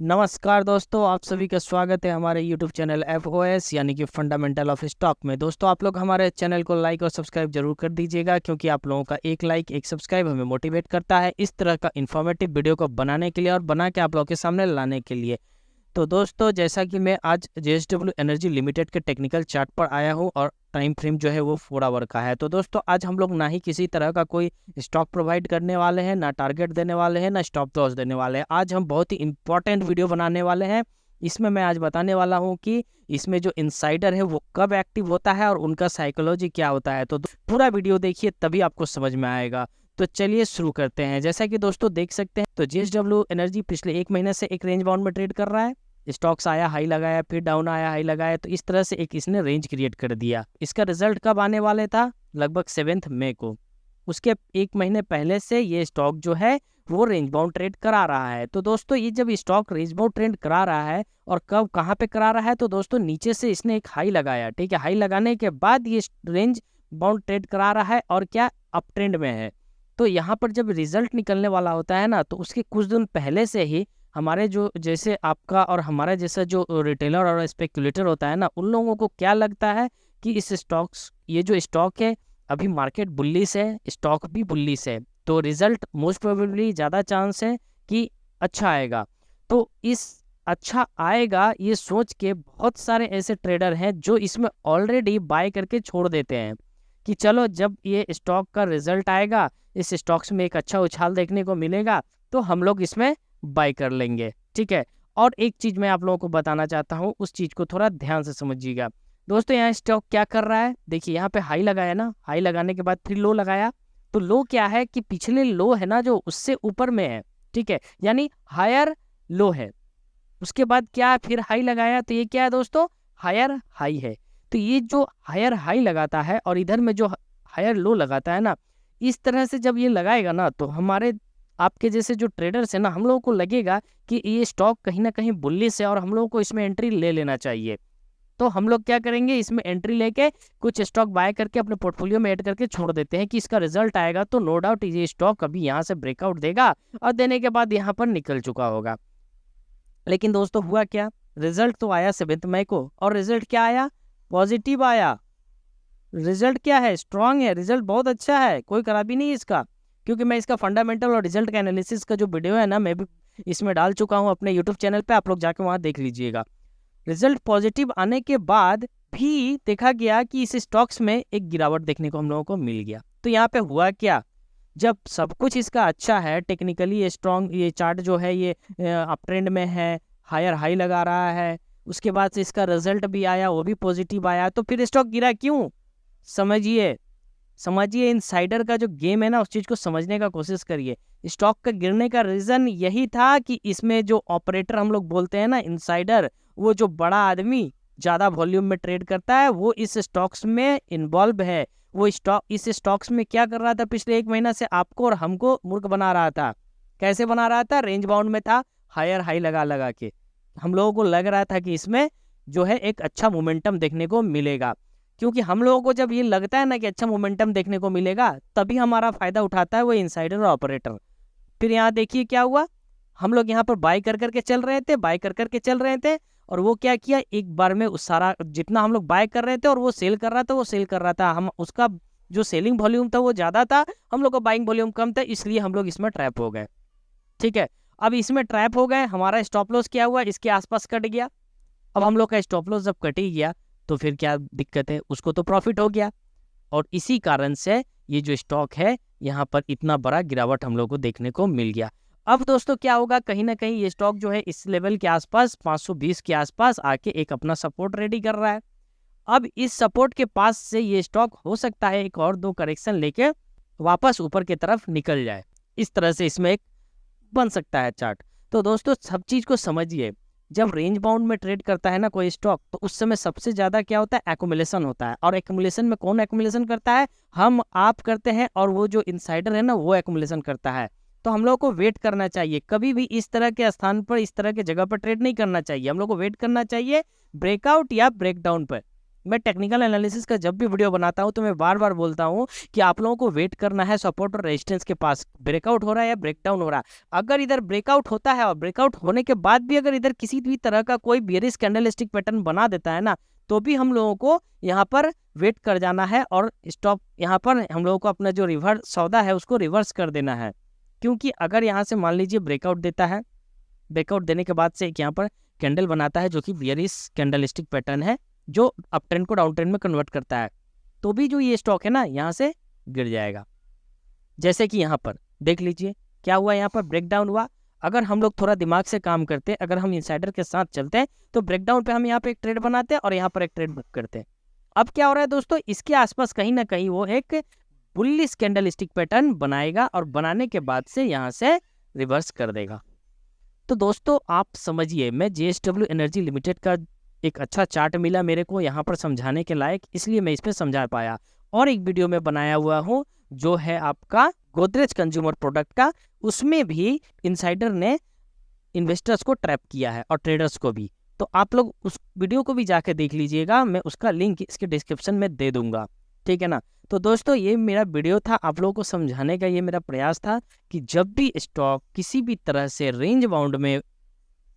नमस्कार दोस्तों, आप सभी का स्वागत है हमारे YouTube चैनल FOS यानी कि फंडामेंटल ऑफ स्टॉक में। दोस्तों, आप लोग हमारे चैनल को लाइक और सब्सक्राइब जरूर कर दीजिएगा, क्योंकि आप लोगों का एक लाइक एक सब्सक्राइब हमें मोटिवेट करता है इस तरह का इन्फॉर्मेटिव वीडियो को बनाने के लिए और बना के आप लोगों के सामने लाने के लिए। तो दोस्तों, जैसा कि मैं आज JSW एनर्जी लिमिटेड के टेक्निकल चार्ट पर आया हूं और टाइम फ्रेम जो है वो 4 आवर का है। तो दोस्तों, आज हम लोग ना ही किसी तरह का कोई स्टॉक प्रोवाइड करने वाले हैं, ना टारगेट देने वाले हैं, ना स्टॉप लॉस देने वाले हैं। आज हम बहुत ही इंपॉर्टेंट वीडियो बनाने वाले हैं। इसमें मैं आज बताने वाला हूं कि इसमें जो इनसाइडर है वो कब एक्टिव होता है और उनका साइकोलॉजी क्या होता है। तो पूरा वीडियो देखिए, तभी आपको समझ में आएगा। तो चलिए शुरू करते हैं। जैसा कि दोस्तों देख सकते हैं, तो JSW एनर्जी पिछले 1 महीने से एक रेंज बाउंड में ट्रेड कर रहा है। स्टॉक्स आया, हाई लगाया, फिर डाउन आया, हाई लगाया, तो इस तरह से एक इसने रेंज क्रिएट कर दिया। इसका रिजल्ट कब आने वाले था? लगभग 7 मई को। उसके 1 महीने पहले से ये स्टॉक जो है वो रेंज बाउंड ट्रेड करा रहा है। तो दोस्तों, ये जब स्टॉक रेंज बाउंड ट्रेड करा रहा है और कब कहाँ पे करा रहा है, तो दोस्तों नीचे से इसने एक हाई लगाया। ठीक है, हाई लगाने के बाद ये रेंज बाउंड ट्रेड करा रहा है और क्या अप ट्रेंड में है। तो यहाँ पर जब रिजल्ट निकलने वाला होता है ना, तो उसके कुछ दिन पहले से ही हमारे जो जैसे आपका और हमारा जैसा जो रिटेलर और स्पेकुलेटर होता है ना, उन लोगों को क्या लगता है कि इस स्टॉक्स ये जो स्टॉक है अभी मार्केट बुलिश है, स्टॉक भी बुलिश है, तो रिजल्ट मोस्ट प्रोबेबली ज़्यादा चांस है कि अच्छा आएगा। तो इस अच्छा आएगा ये सोच के बहुत सारे ऐसे ट्रेडर हैं जो इसमें ऑलरेडी बाय करके छोड़ देते हैं कि चलो जब ये स्टॉक का रिजल्ट आएगा, इस स्टॉक्स में एक अच्छा उछाल देखने को मिलेगा, तो हम लोग इसमें बाय कर लेंगे। ठीक है, और एक चीज़ मैं आप लोगों को बताना चाहता हूँ, उस चीज़ को थोड़ा ध्यान से समझिएगा। दोस्तों, यहाँ स्टॉक क्या कर रहा है, देखिए यहाँ पे हाई लगाया ना, हाई लगाने के बाद फिर लो लगाया। तो लो क्या है कि पिछले लो है ना जो उससे ऊपर में है। ठीक है, यानी हायर लो है। उसके बाद क्या फिर हाई लगाया, तो ये क्या है दोस्तों? हायर हाई है। तो ये जो हायर हाई लगाता है और इधर में जो हायर लो लगाता है ना, इस तरह से जब ये लगाएगा ना, तो हमारे आपके जैसे जो ट्रेडर्स है ना, हम लोगों को लगेगा कि ये स्टॉक कहीं ना कहीं बुलिश है और हम लोगों को इसमें एंट्री ले लेना चाहिए। तो हम लोग क्या करेंगे, इसमें एंट्री लेके कुछ स्टॉक बाय करके अपने पोर्टफोलियो में ऐड करके छोड़ देते हैं कि इसका रिजल्ट आएगा तो नो डाउट ये स्टॉक अभी यहाँ से ब्रेकआउट देगा और देने के बाद यहाँ पर निकल चुका होगा। लेकिन दोस्तों हुआ क्या? रिजल्ट तो आया 7 मई को, और रिजल्ट क्या आया? पॉजिटिव आया। रिजल्ट क्या है? स्ट्रांग है, रिजल्ट बहुत अच्छा है, कोई खराबी नहीं है इसका। क्योंकि मैं इसका फंडामेंटल और रिजल्ट का एनालिसिस का जो वीडियो है ना, मैं भी इसमें डाल चुका हूँ अपने यूट्यूब चैनल पे, आप लोग जाके वहाँ देख लीजिएगा। रिजल्ट पॉजिटिव आने के बाद भी देखा गया कि इस स्टॉक्स में एक गिरावट देखने को हम लोगों को मिल गया। तो यहाँ पे हुआ क्या? जब सब कुछ इसका अच्छा है, टेक्निकली ये स्ट्रॉन्ग, ये चार्ट जो है ये अप ट्रेंड में है, हायर हाई लगा रहा है, उसके बाद से इसका रिजल्ट भी आया, वो भी पॉजिटिव आया, तो फिर स्टॉक गिरा क्यों? समझिए, समझिए इनसाइडर का जो गेम है ना, उस चीज को समझने का कोशिश करिए। स्टॉक का गिरने का रीजन यही था कि इसमें जो ऑपरेटर हम लोग बोलते हैं ना, इनसाइडर, वो जो बड़ा आदमी ज्यादा वॉल्यूम में ट्रेड करता है, वो इस स्टॉक्स में इन्वॉल्व है। वो स्टॉक इस स्टॉक्स में क्या कर रहा था? पिछले 1 महीना से आपको और हमको मूर्ख बना रहा था। कैसे बना रहा था? रेंज बाउंड में था, हायर हाई लगा लगा के हम लोगों को लग रहा था कि इसमें जो है एक अच्छा मोमेंटम देखने को मिलेगा। क्योंकि हम लोगों को जब ये लगता है ना कि अच्छा मोमेंटम देखने को मिलेगा, तभी हमारा फायदा उठाता है वो इनसाइडर और ऑपरेटर। फिर यहाँ देखिए क्या हुआ, हम लोग यहाँ पर बाय कर करके चल रहे थे, बाय कर करके चल रहे थे, और वो क्या किया, एक बार में उस सारा जितना हम लोग बाय कर रहे थे और वो सेल कर रहा था, वो सेल कर रहा था, हम उसका जो सेलिंग वॉल्यूम था वो ज्यादा था, हम लोग का बाइंग वॉल्यूम कम था, इसलिए हम लोग इसमें ट्रैप हो गए। ठीक है, अब इसमें ट्रैप हो गए, हमारा स्टॉप लॉस क्या हुआ, इसके आसपास कट गया। अब हम लोग का स्टॉप लॉस जब कट ही गया, तो फिर क्या दिक्कत है? उसको तो प्रॉफिट हो गया, और इसी कारण से ये जो स्टॉक है यहाँ पर इतना बड़ा गिरावट हम लोग को देखने को मिल गया। अब दोस्तों क्या होगा, कहीं ना कहीं ये स्टॉक जो है इस लेवल के आसपास 520 के आसपास आके एक अपना सपोर्ट रेडी कर रहा है। अब इस सपोर्ट के पास से ये स्टॉक हो सकता है एक और 2 करेक्शन लेके वापस ऊपर की तरफ निकल जाए। इस तरह से इसमें एक बन सकता है चार्ट। तो दोस्तों सब चीज को समझिए, जब रेंज बाउंड में ट्रेड करता है ना कोई स्टॉक, तो उस समय सबसे ज्यादा क्या होता है? एक्युमुलेशन होता है। और एक्युमुलेशन में कौन एक्युमुलेशन करता है? हम आप करते हैं, और वो जो इनसाइडर है ना वो एक्युमुलेशन करता है। तो हम लोग को वेट करना चाहिए, कभी भी इस तरह के स्थान पर, इस तरह के जगह पर ट्रेड नहीं करना चाहिए। हम लोग को वेट करना चाहिए ब्रेकआउट या ब्रेकडाउन पर। मैं टेक्निकल एनालिसिस का जब भी वीडियो बनाता हूं तो मैं बार बार बोलता हूं कि आप लोगों को वेट करना है सपोर्ट और रेजिस्टेंस के पास, ब्रेकआउट हो रहा है या ब्रेकडाउन हो रहा है। अगर इधर ब्रेकआउट होता है और ब्रेकआउट होने के बाद भी अगर इधर किसी भी तरह का कोई बेयरिश कैंडलस्टिक पैटर्न बना देता है ना, तो भी हम लोगों को यहाँ पर वेट कर जाना है और स्टॉप यहाँ पर हम लोगों को अपना जो रिवर्स सौदा है उसको रिवर्स कर देना है। क्योंकि अगर यहाँ से मान लीजिए ब्रेकआउट देता है, ब्रेकआउट देने के बाद से एक यहाँ पर कैंडल बनाता है जो कि बियरिश कैंडलस्टिक पैटर्न है, जो अप ट्रेंड को डाउन ट्रेंड में कन्वर्ट करता है, तो भी जो ये स्टॉक है ना यहाँ से गिर जाएगा। जैसे कि यहाँ पर देख लीजिए क्या हुआ, यहाँ पर ब्रेकडाउन हुआ। अगर हम लोग थोड़ा दिमाग से काम करते, अगर हम इनसाइडर के साथ चलते हैं तो ब्रेकडाउन पे हम यहाँ पे एक ट्रेड बनाते हैं और यहाँ पर एक ट्रेड बुक करते हैं। अब क्या हो रहा है दोस्तों, इसके आसपास कहीं ना कहीं वो एक बुलिश कैंडलस्टिक पैटर्न बनाएगा और बनाने के बाद से यहाँ से रिवर्स कर देगा। तो दोस्तों आप समझिए, मैं JSW एनर्जी लिमिटेड का एक अच्छा चार्ट मिला मेरे को यहाँ पर समझाने के लायक, इसलिए मैं इस पर समझा पाया। और एक वीडियो में बनाया हुआ हूँ जो है आपका गोदरेज कंज्यूमर प्रोडक्ट का, उसमें भी इनसाइडर ने इन्वेस्टर्स को ट्रैप किया है और ट्रेडर्स को भी। तो आप लोग उस वीडियो को भी जाके देख लीजिएगा, मैं उसका लिंक इसके डिस्क्रिप्शन में दे दूंगा, ठीक है ना। तो दोस्तों ये मेरा वीडियो था, आप लोगों को समझाने का ये मेरा प्रयास था कि जब भी स्टॉक किसी भी तरह से रेंज बाउंड में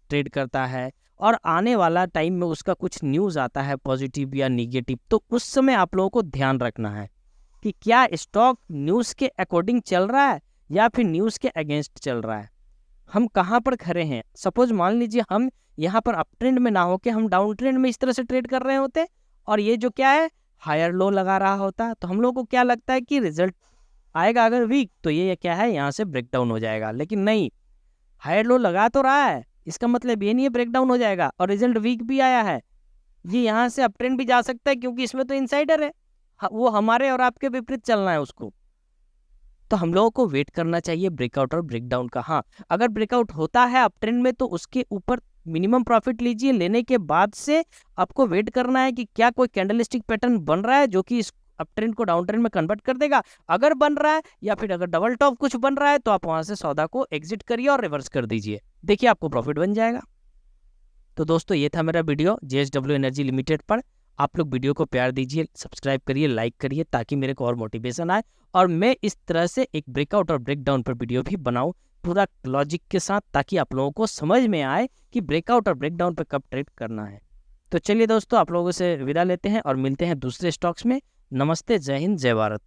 ट्रेड करता है और आने वाला टाइम में उसका कुछ न्यूज़ आता है पॉजिटिव या निगेटिव, तो उस समय आप लोगों को ध्यान रखना है कि क्या स्टॉक न्यूज़ के अकॉर्डिंग चल रहा है या फिर न्यूज़ के अगेंस्ट चल रहा है, हम कहाँ पर खड़े हैं। सपोज मान लीजिए हम यहाँ पर अप ट्रेंड में ना होके हम डाउन ट्रेंड में इस तरह से ट्रेड कर रहे होते और ये जो क्या है हायर लो लगा रहा होता, तो हम लोग को क्या लगता है कि रिजल्ट आएगा अगर वीक तो ये क्या है यहाँ से ब्रेकडाउन हो जाएगा। लेकिन नहीं, हायर लो लगा तो रहा है, इसका मतलब ये नहीं है ब्रेकडाउन हो जाएगा। और रिजल्ट वीक भी आया है, ये यहाँ से अप ट्रेंड भी जा सकता है क्योंकि इसमें तो इनसाइडर है, वो हमारे और आपके विपरीत चलना है उसको। तो हम लोगों को वेट करना चाहिए ब्रेकआउट और ब्रेकडाउन का। हाँ, अगर ब्रेकआउट होता है अप ट्रेंड में तो उसके ऊपर मिनिमम प्रॉफिट लीजिए, लेने के बाद से आपको वेट करना है कि क्या कोई कैंडलस्टिक पैटर्न बन रहा है जो कि इस अप ट्रेंड को डाउन ट्रेंड में कन्वर्ट कर देगा। अगर बन रहा है या फिर अगर डबल टॉप कुछ बन रहा है तो आप वहां से सौदा को एग्जिट करिए और रिवर्स कर दीजिए, देखिए आपको प्रॉफिट बन जाएगा। तो दोस्तों ये था मेरा वीडियो JSW एनर्जी लिमिटेड पर। आप लोग वीडियो को प्यार दीजिए, सब्सक्राइब करिए, लाइक करिए, ताकि मेरे को और मोटिवेशन आए और मैं इस तरह से एक ब्रेकआउट और ब्रेकडाउन पर वीडियो भी बनाऊं पूरा लॉजिक के साथ, ताकि आप लोगों को समझ में आए कि ब्रेकआउट और ब्रेकडाउन पर कब ट्रेड करना है। तो चलिए दोस्तों आप लोगों से विदा लेते हैं और मिलते हैं दूसरे स्टॉक्स में। नमस्ते, जय हिंद, जय भारत।